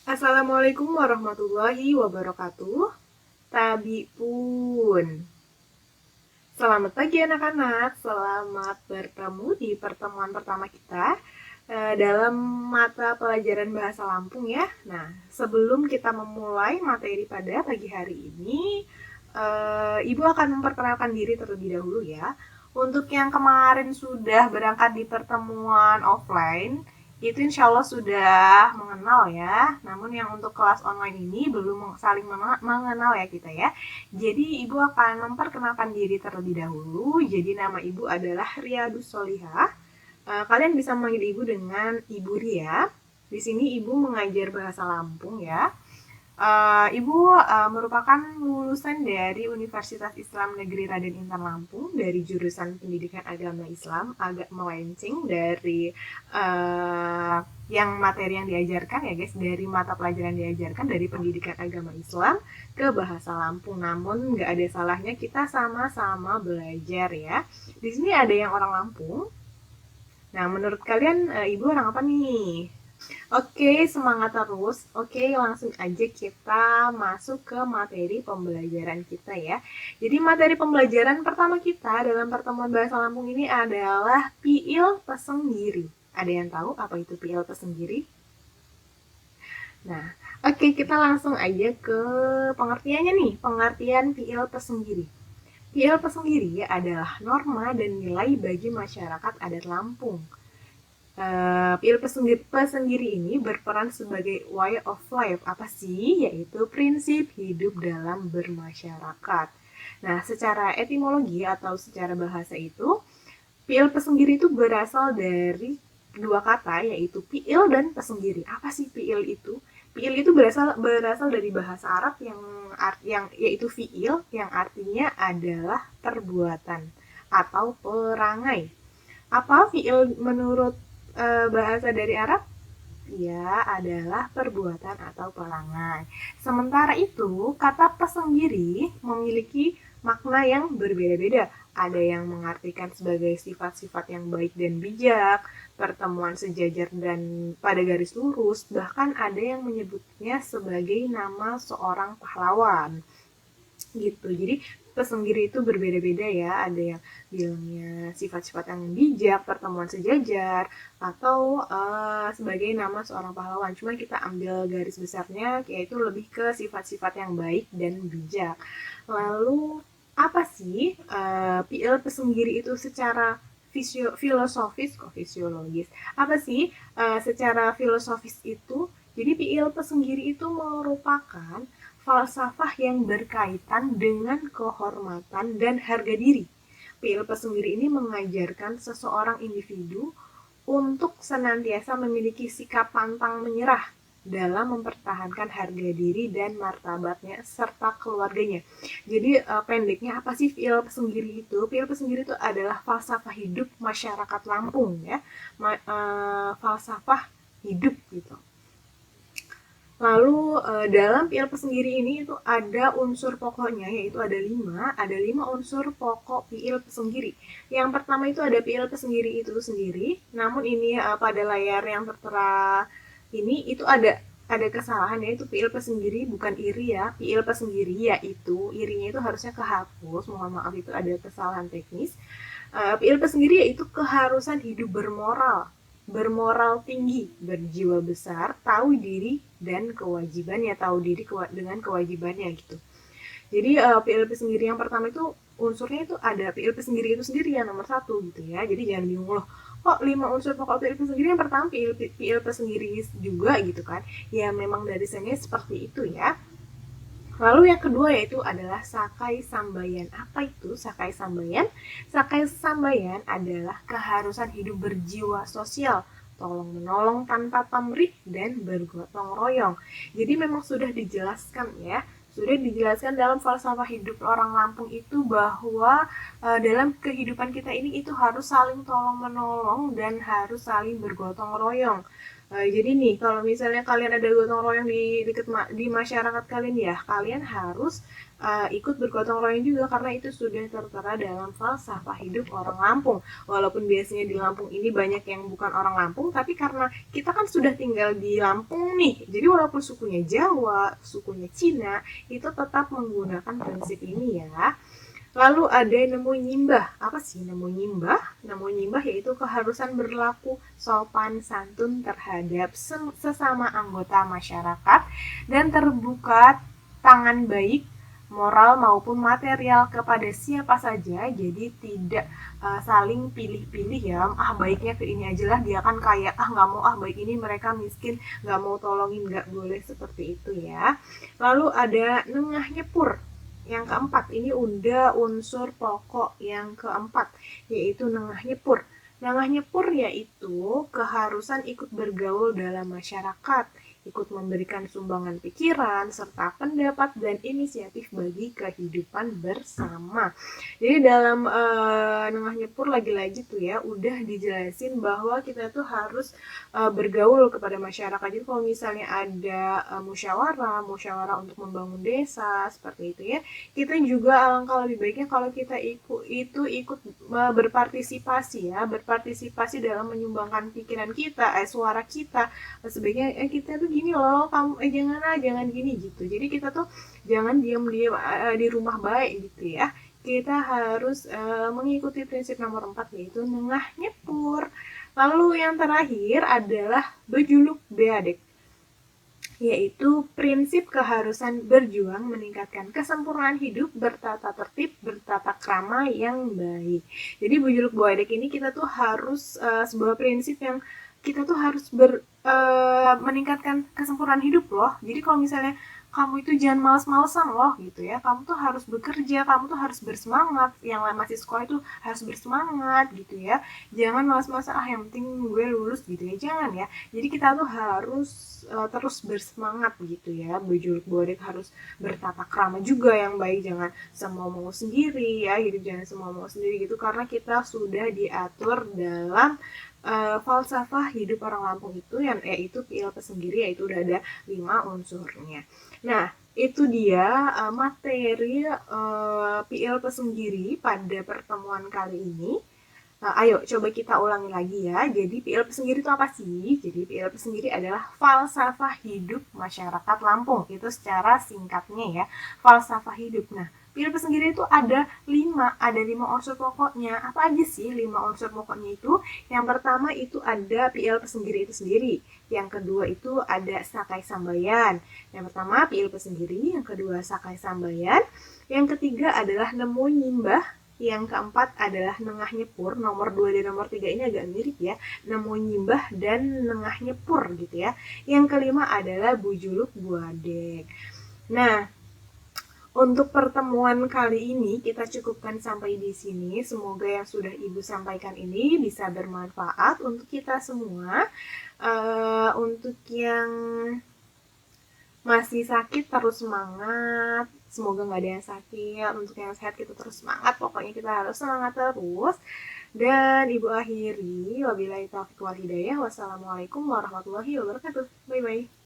Assalamualaikum warahmatullahi wabarakatuh. Tabi pun. Selamat pagi anak-anak. Selamat bertemu di pertemuan pertama kita dalam mata pelajaran bahasa Lampung ya. Nah, sebelum kita memulai materi pada pagi hari ini, Ibu akan memperkenalkan diri terlebih dahulu ya. Untuk yang kemarin sudah berangkat di pertemuan offline, itu insya Allah sudah mengenal ya. Namun yang untuk kelas online ini belum saling mengenal ya kita ya. Jadi Ibu akan memperkenalkan diri terlebih dahulu. Jadi nama Ibu adalah Riyadus Solihah. Kalian bisa memanggil Ibu dengan Ibu Ria. Di sini Ibu mengajar bahasa Lampung ya. Ibu merupakan lulusan dari Universitas Islam Negeri Raden Intan Lampung dari jurusan Pendidikan Agama Islam, agak melenceng dari yang materi yang diajarkan ya guys, dari mata pelajaran diajarkan dari Pendidikan Agama Islam ke Bahasa Lampung. Namun nggak ada salahnya kita sama-sama belajar ya. Di sini ada yang orang Lampung. Nah, menurut kalian Ibu orang apa nih? Oke, semangat terus. Oke, langsung aja kita masuk ke materi pembelajaran kita ya. Jadi materi pembelajaran pertama kita dalam pertemuan bahasa Lampung ini adalah piil pesenggiri. Ada yang tahu apa itu piil pesenggiri? Nah, oke kita langsung aja ke pengertiannya nih. Pengertian piil pesenggiri. Piil pesenggiri adalah norma dan nilai bagi masyarakat adat Lampung. Pil Pesenggiri ini berperan sebagai way of life. Apa sih? Yaitu prinsip hidup dalam bermasyarakat. Nah, secara etimologi atau secara bahasa itu, Pil Pesenggiri itu berasal dari dua kata, yaitu piil dan pesenggiri. Apa sih piil itu? Piil itu berasal dari bahasa Arab yang yaitu fiil yang artinya adalah perbuatan atau perangai. Apa fiil menurut bahasa dari Arab? Ya, adalah perbuatan atau perangai. Sementara itu, kata pesenggiri memiliki makna yang berbeda-beda. Ada yang mengartikan sebagai sifat-sifat yang baik dan bijak, pertemuan sejajar dan pada garis lurus, bahkan ada yang menyebutnya sebagai nama seorang pahlawan gitu. Jadi pesenggiri itu berbeda-beda ya, ada yang bilangnya sifat-sifat yang bijak, pertemuan sejajar, atau sebagai nama seorang pahlawan. Cuma kita ambil garis besarnya yaitu lebih ke sifat-sifat yang baik dan bijak. Lalu apa sih PL pesenggiri itu secara filosofis kok fisiologis? Apa sih secara filosofis itu? Jadi PL pesenggiri itu merupakan falsafah yang berkaitan dengan kehormatan dan harga diri. PLP sendiri ini mengajarkan seseorang individu untuk senantiasa memiliki sikap pantang menyerah dalam mempertahankan harga diri dan martabatnya serta keluarganya. Jadi pendeknya apa sih PLP sendiri itu? PLP sendiri itu adalah falsafah hidup masyarakat Lampung ya, falsafah hidup gitu. Lalu dalam PLP sendiri ini itu ada unsur pokoknya yaitu ada lima unsur pokok PLP sendiri. Yang pertama itu ada PLP sendiri itu sendiri, namun ini pada layar yang tertera ini itu ada kesalahan yaitu PLP sendiri bukan iri ya, PLP sendiri yaitu irinya itu harusnya kehapus, mohon maaf itu ada kesalahan teknis. PLP sendiri yaitu keharusan hidup bermoral tinggi, berjiwa besar, tahu diri dan kewajibannya, tahu diri dengan kewajibannya gitu. Jadi PLP sendiri yang pertama itu unsurnya itu ada PLP sendiri itu sendiri yang nomor satu gitu ya. Jadi jangan bingung loh, kok 5 unsur pokok PLP sendiri yang pertama PLP sendiri juga gitu kan. Ya memang dari sana seperti itu ya. Lalu yang kedua yaitu adalah Sakai Sambayan. Apa itu Sakai Sambayan? Sakai Sambayan adalah keharusan hidup berjiwa sosial, tolong menolong tanpa pamrih dan bergotong royong. Jadi memang sudah dijelaskan ya, sudah dijelaskan dalam falsafah hidup orang Lampung itu bahwa dalam kehidupan kita ini itu harus saling tolong menolong dan harus saling bergotong royong. Jadi nih, kalau misalnya kalian ada gotong royong di masyarakat kalian ya, kalian harus ikut bergotong royong juga karena itu sudah tertera dalam falsafah hidup orang Lampung. Walaupun biasanya di Lampung ini banyak yang bukan orang Lampung, tapi karena kita kan sudah tinggal di Lampung nih, jadi walaupun sukunya Jawa, sukunya Cina, itu tetap menggunakan prinsip ini ya. Lalu ada nemu nyimbah. Apa sih nemu nyimbah? Nemu nyimbah yaitu keharusan berlaku sopan santun terhadap sesama anggota masyarakat dan terbuka tangan baik moral maupun material kepada siapa saja, jadi tidak saling pilih-pilih ya, baiknya ke ini aja lah, dia kan kaya, nggak mau, baik ini mereka miskin, nggak mau tolongin, nggak boleh seperti itu ya. Lalu ada nengah nyepur. Yang keempat, ini udah unsur pokok yang keempat, yaitu nengah nyepur. Nengah nyepur yaitu keharusan ikut bergaul dalam masyarakat, ikut memberikan sumbangan pikiran, serta pendapat dan inisiatif bagi kehidupan bersama. Jadi dalam nengah nyepur lagi-lagi tuh ya, udah dijelasin bahwa kita tuh harus bergaul kepada masyarakat. Jadi kalau misalnya ada musyawarah untuk membangun desa seperti itu ya, kita juga alangkah lebih baiknya kalau kita ikut berpartisipasi ya, berpartisipasi dalam menyumbangkan pikiran kita, suara kita. Sebaiknya kita tuh gini loh, kamu jangan gini gitu. Jadi kita tuh jangan diam-diam di rumah baik gitu ya. Kita harus mengikuti prinsip nomor 4 yaitu nengah nyepur. Lalu yang terakhir adalah bejuluk beadek, yaitu prinsip keharusan berjuang meningkatkan kesempurnaan hidup bertata tertib, bertata krama yang baik. Jadi bujuluk beadek ini kita tuh harus sebuah prinsip yang kita tuh harus meningkatkan kesempurnaan hidup loh. Jadi kalau misalnya kamu itu jangan males-malesan loh gitu ya, kamu tuh harus bekerja, kamu tuh harus bersemangat, yang masih sekolah itu harus bersemangat gitu ya, jangan malas-malasan yang penting gue lulus gitu ya, jangan ya. Jadi kita tuh harus terus bersemangat gitu ya. Bujuluk bodek harus bertata krama juga yang baik, jangan semua mau sendiri ya, hidup jangan semua mau sendiri gitu, karena kita sudah diatur dalam falsafah hidup orang Lampung itu yang yaitu PIL Pesenggiri, yaitu udah ada 5 unsurnya. Nah, itu dia materi PIL Pesenggiri pada pertemuan kali ini. Nah, ayo coba kita ulangi lagi ya. Jadi PIL Pesenggiri itu apa sih? Jadi PIL Pesenggiri adalah falsafah hidup masyarakat Lampung. Itu secara singkatnya ya, falsafah hidup. Nah, PIL Pesenggiri itu ada 5 unsur pokoknya. Apa aja sih 5 unsur pokoknya itu? Yang pertama itu ada PIL Pesenggiri itu sendiri. Yang kedua itu ada Sakai Sambayan. Yang pertama PIL Pesenggiri, yang kedua Sakai Sambayan. Yang ketiga adalah Nemu Nyimbah. Yang keempat adalah nengah nyepur. Nomor 2 dan nomor 3 ini agak mirip ya, nemu nyimbah dan nengah nyepur gitu ya. Yang kelima adalah bujuluk buadek. Nah, untuk pertemuan kali ini kita cukupkan sampai di sini. Semoga yang sudah Ibu sampaikan ini bisa bermanfaat untuk kita semua. Untuk yang masih sakit terus semangat, semoga nggak ada yang sakit. Untuk yang sehat kita terus semangat, pokoknya kita harus semangat terus. Dan Ibu akhiri, wabillahi taufiq wal hidayah, wassalamualaikum warahmatullahi wabarakatuh. Bye bye.